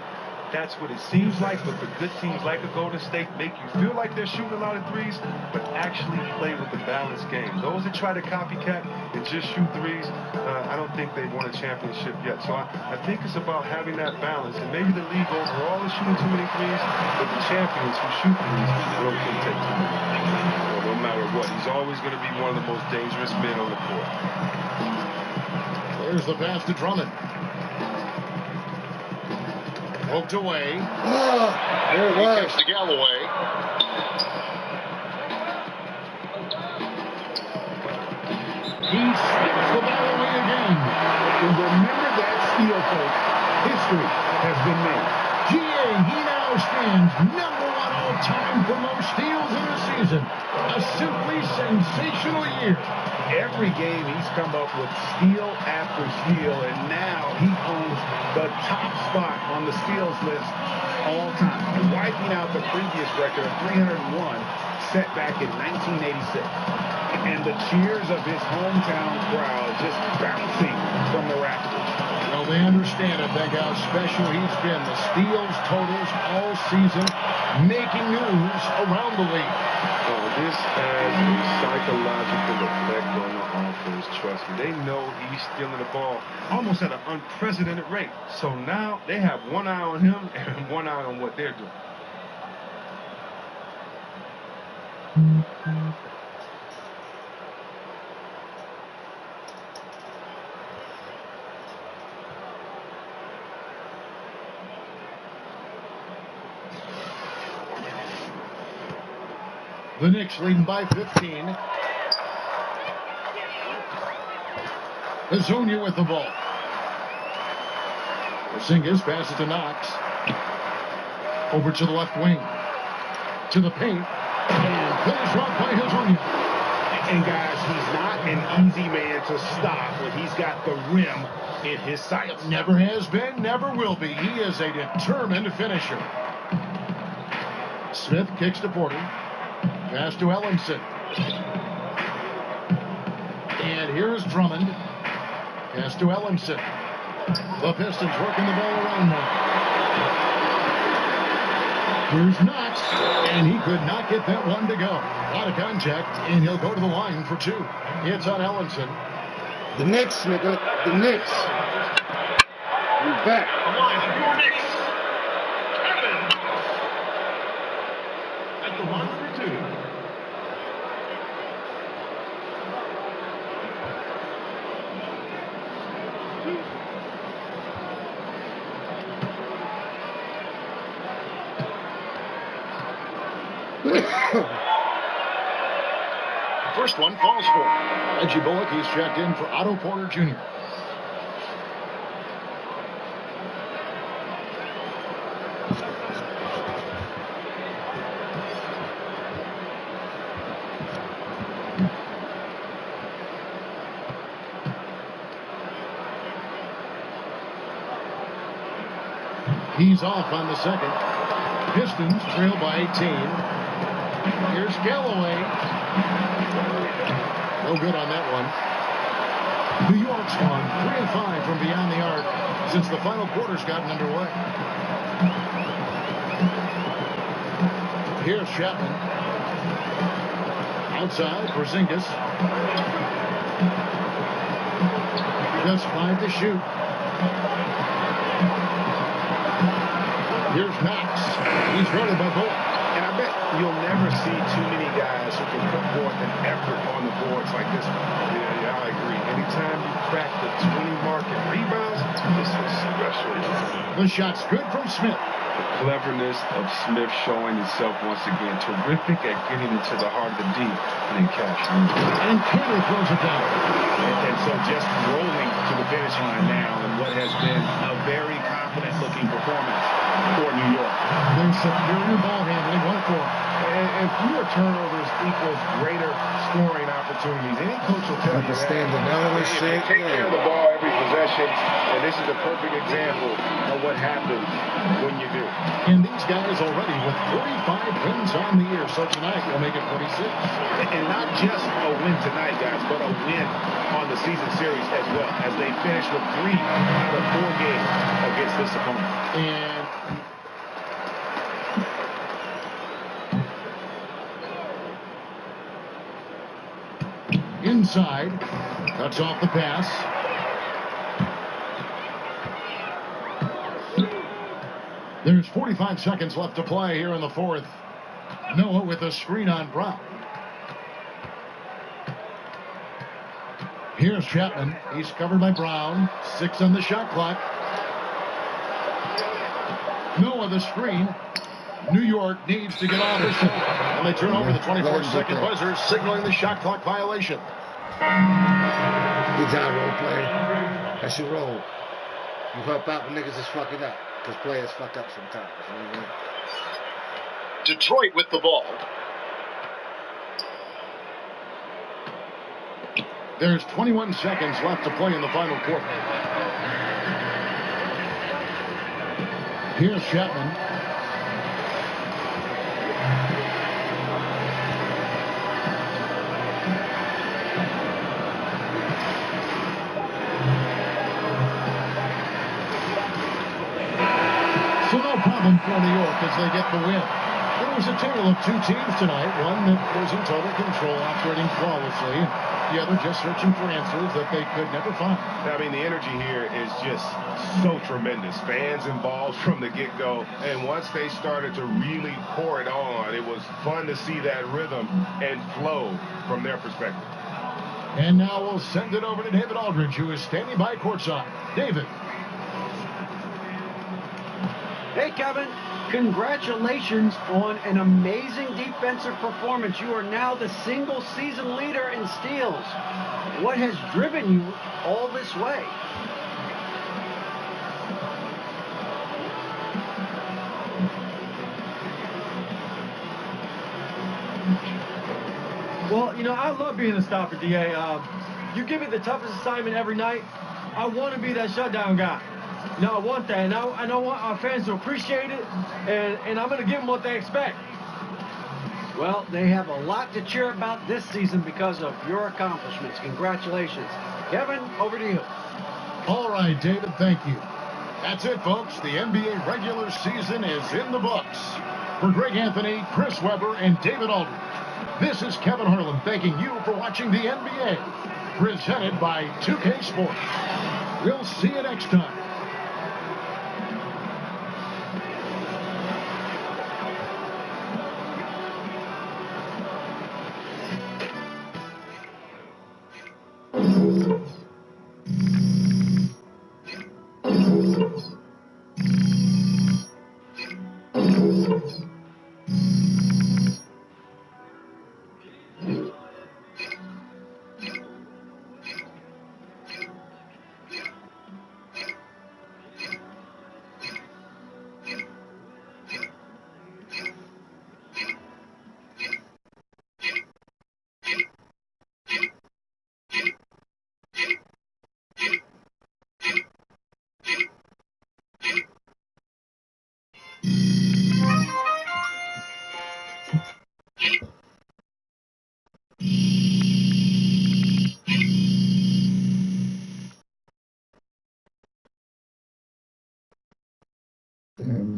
That's what it seems like, but the good teams like a Golden State make you feel like they're shooting a lot of threes, but actually play with a balanced game. Those that try to copycat and just shoot threes, I don't think they've won a championship yet. So I think it's about having that balance, and maybe the league overall is shooting too many threes, but the champions who shoot threes don't can take too many. So no matter what, he's always going to be one of the most dangerous men on the court. There's the pass to Drummond. Poked away. There it was. To Galloway. He slips the ball away again. And remember that steal, folks. History has been made. G.A. he now stands number 1 all-time for most steals in the season. A simply sensational year. Every game he's come up with steal after steal, and now he owns the top spot on the steals list all time, wiping out the previous record of 301 set back in 1986. And the cheers of his hometown crowd just bouncing from the rafters. Well, they understand, I think, how special he's been. The steals totals all season, making news around the league. This has a psychological effect on the offense, trust me. They know he's stealing the ball almost at an unprecedented rate. So now they have one eye on him and one eye on what they're doing. The Knicks leading by 15. Hazunia with the ball. Porzingis passes to Knox. Over to the left wing. To the paint. And finish off by Hazunia. And guys, he's not an easy man to stop when he's got the rim in his sights. Never has been, never will be. He is a determined finisher. Smith kicks to Porter. Pass to Ellenson. And here's Drummond. Pass to Ellenson. The Pistons working the ball around now. Here's Knox. And he could not get that one to go. A lot of contact, and he'll go to the line for 2. It's on Ellenson. The Knicks, nigga. The Knicks. We're back. The line for your Knicks. Kevin. At the line for 2. First one falls for. Reggie Bullock, he's checked in for Otto Porter Jr. He's off on the second. Pistons trail by 18. Here's Galloway. No good on that one. New York's gone 3 of 5 from beyond the arc since the final quarter's gotten underway. Here's Chapman. Outside, Porzingis. Just 5 to shoot. Here's Max. He's guarded by Bull. And I bet you'll never see too many guys who can put forth an effort on the boards like this one. Yeah, I agree. Anytime you crack the 20 mark in rebounds, this is special. The shot's good from Smith. The cleverness of Smith showing itself once again. Terrific at getting into the heart of the deep and then catching. And Taylor throws it down. And so just rolling to the finish line now in what has been a very confident-looking performance for New York. There's superior ball handling, 1-4. And fewer turnovers equals greater scoring opportunities. Any coach will tell you Understand the nervous if shit. you take care of the ball every possession, and this is a perfect example of what happens when you do. And these guys already with 45 wins on the year, so tonight will make it 46. And not just a win tonight, guys, but a win on the season series as well, as they finish with 3 out of 4 games against this opponent. And inside, cuts off the pass. There's 45 seconds left to play here in the fourth. Noah with a screen on Brown. Here's Chapman. He's covered by Brown. 6 on the shot clock. Noah the screen. New York needs to get on this. And they turn over the 24-second buzzer, signaling the shot clock violation. Good job, role play. That's your role. You help out when niggas is fucking up. Because players fuck up sometimes. You know what I mean? Detroit with the ball. There's 21 seconds left to play in the final quarter. Here's Chapman. So no problem for New York as they get the win. It was a tale of 2 teams tonight. One that was in total control, operating flawlessly. The other just searching for answers that they could never find. I mean, the energy here is just so tremendous. Fans involved from the get-go. And once they started to really pour it on, it was fun to see that rhythm and flow from their perspective. And now we'll send it over to David Aldridge, who is standing by courtside. David. Hey, Kevin, congratulations on an amazing defensive performance. You are now the single season leader in steals. What has driven you all this way? Well, you know, I love being a stopper, DA. You give me the toughest assignment every night. I want to be that shutdown guy. You know, I want that, and I want our fans to appreciate it, and I'm going to give them what they expect. Well, they have a lot to cheer about this season because of your accomplishments. Congratulations. Kevin, over to you. All right, David, thank you. That's it, folks. The NBA regular season is in the books. For Greg Anthony, Chris Webber, and David Aldridge, this is Kevin Harlan thanking you for watching the NBA, presented by 2K Sports. We'll see you next time.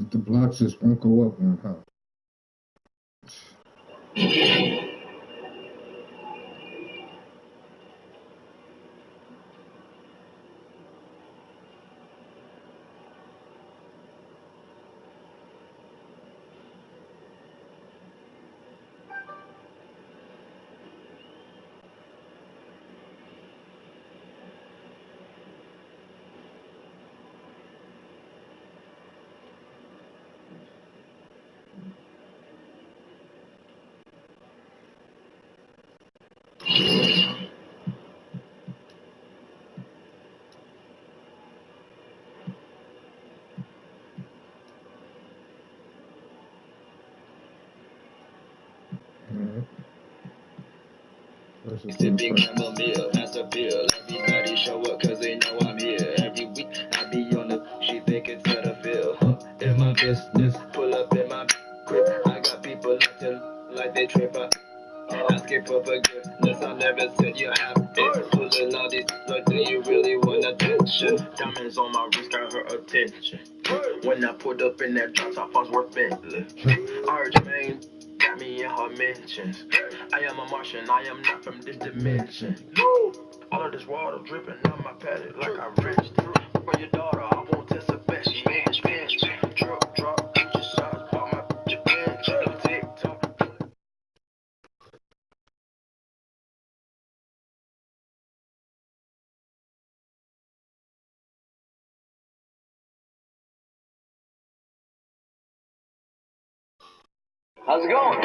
The blocks just won't go up on how. Sipping chamomile, master bill. Everybody show up cause they know I'm here. Every week I be on the she think it's Cetaphil. In my business, pull up in my grip. I got people acting like they trip out. Asking for forgiveness, I never said you have it. Pulling all these like do you really want attention? Diamonds on my wrist got her attention. When I pulled up in that drop top, I was worth Bentley. I heard Jermaine got me in her mentions. I am a Martian, I am not from this dimension. All of this water dripping on my paddock like I rinsed it. For your daughter, I won't test her best. She made it pinch. Drop, Gucci shots, bought my Japan. Check up TikTok. How's it going?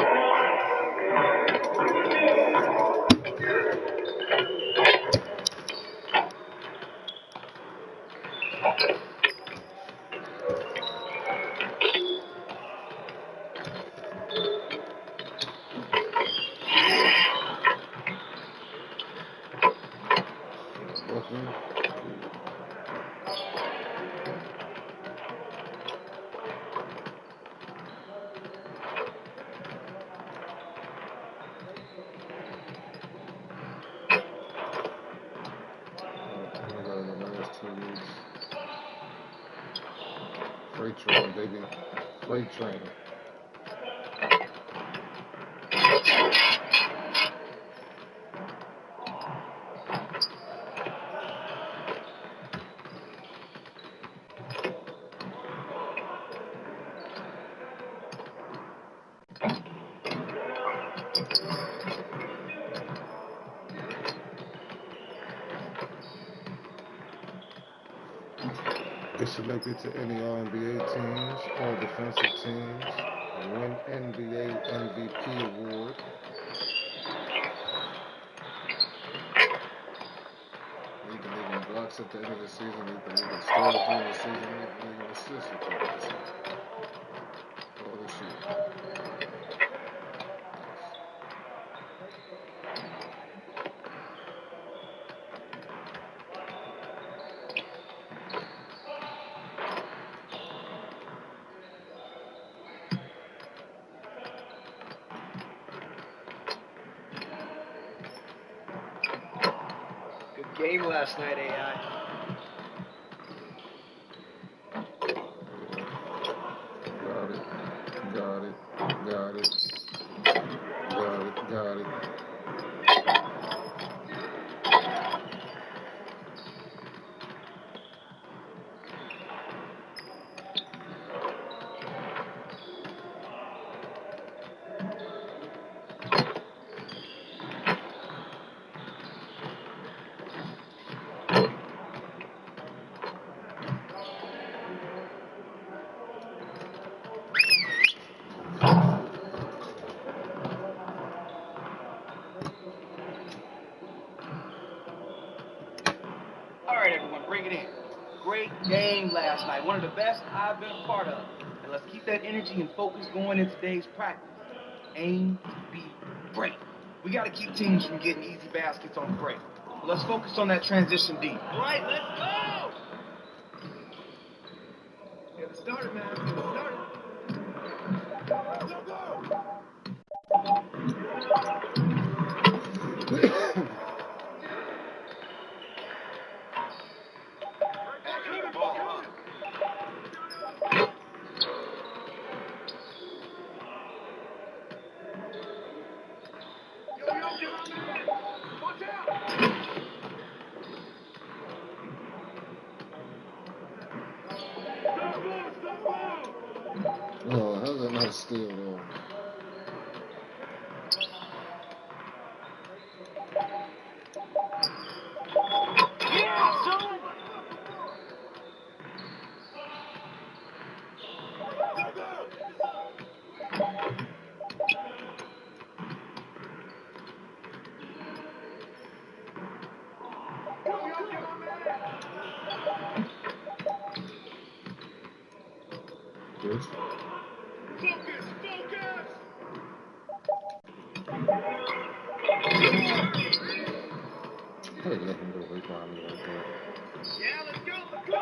Freight train, baby. Freight train. Is selected to any All-NBA teams, all defensive teams, win NBA MVP award. Lead the league in blocks at the end of the season, lead the league in steals during the season, lead the league in assists at the end of the season. All this year. Game last night, AI. Got it. All right, everyone, bring it in. Great game last night. One of the best I've been a part of. And let's keep that energy and focus going in today's practice. Aim to be great. We got to keep teams from getting easy baskets on the break. Let's focus on that transition D. All right, let's go! Get it started, man. Get it started. Go, go! Oh, how's that not a steal, though? Good. Focus! Focus! Hey, let him go right by me like that. Yeah, let's go! Let's go!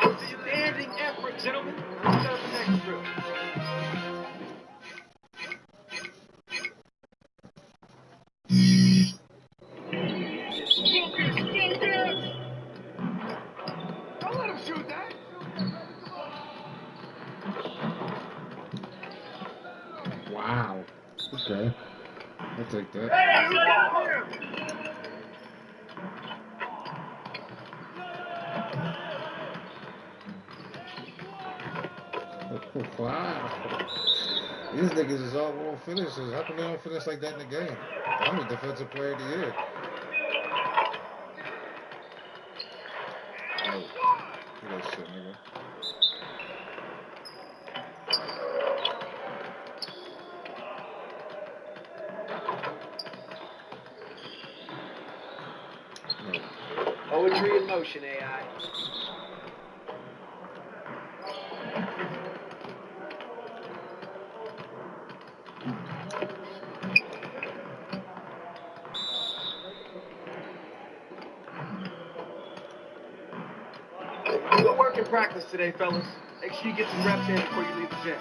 Outstanding effort, gentlemen. Let's start the next drill. Focus! Focus! Don't let him shoot that! Wow. Okay. I'll take that. Hey, you got him! Wow. These niggas is all on finishes. How come they don't finish like that in the game? I'm the defensive player of the year. Oh. Look at that shit, nigga. No. Poetry in motion, AI. Good work in practice today, fellas. Make sure you get some reps in before you leave the gym.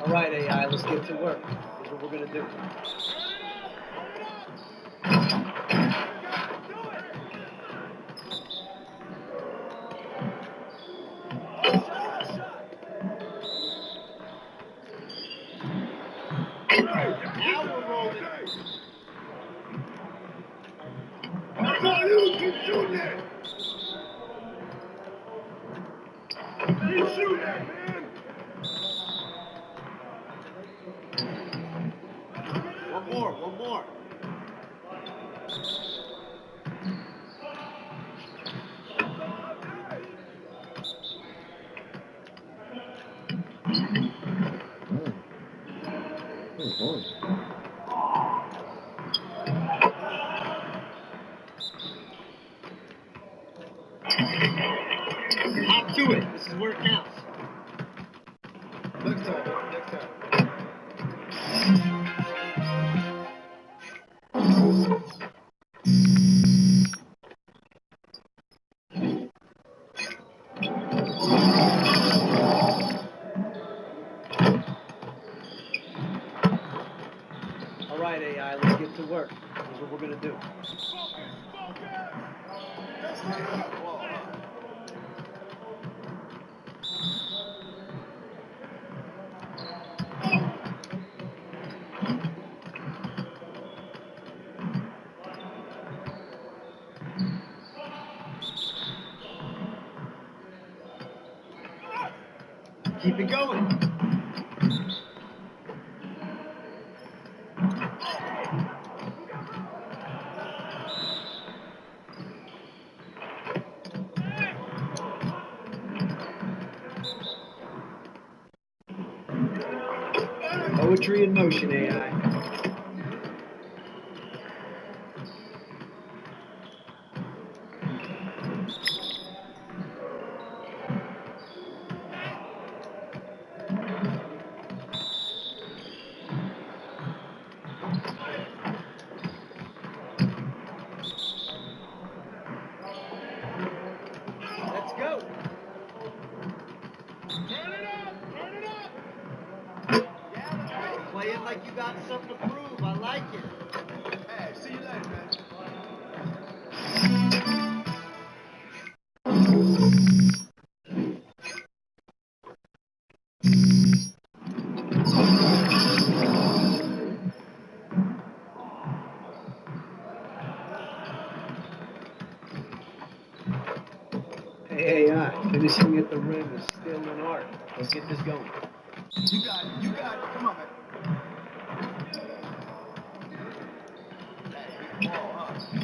All right, AI, let's get to work. Here's what we're gonna do. Now we're rolling. That's all you! Keep shooting it! Keep shooting it, man! One more, one more. Hop to it. This is where it counts. Next time. Next time. All right, AI, let's get to work. Here's what we're gonna do. Keep it going. Poetry in motion, AI. got something to prove. I like it. Hey, see you later, man. Hey, finishing at the rim is still an art. Let's get this going. You got it. You got it. Come on, man. Hey, big ball, huh?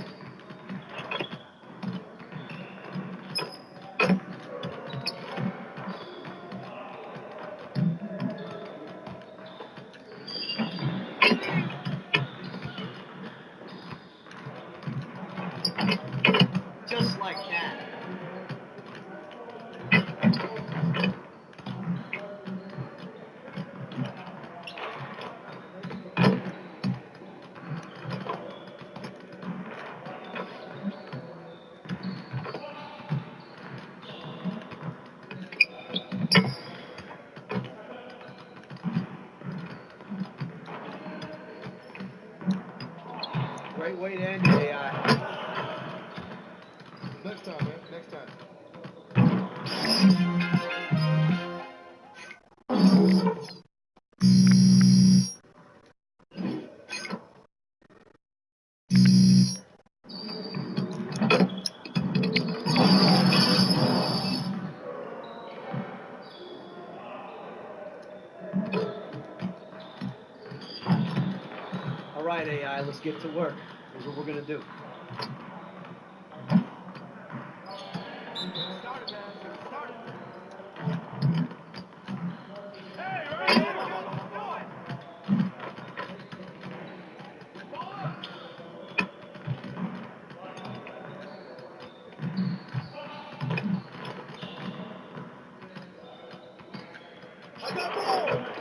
Just like that. Great way to end it, AI. Next time, man. Next time. All right, AI, let's get to work. Here's what we're going to do. Start it, man. Start it. I got ball.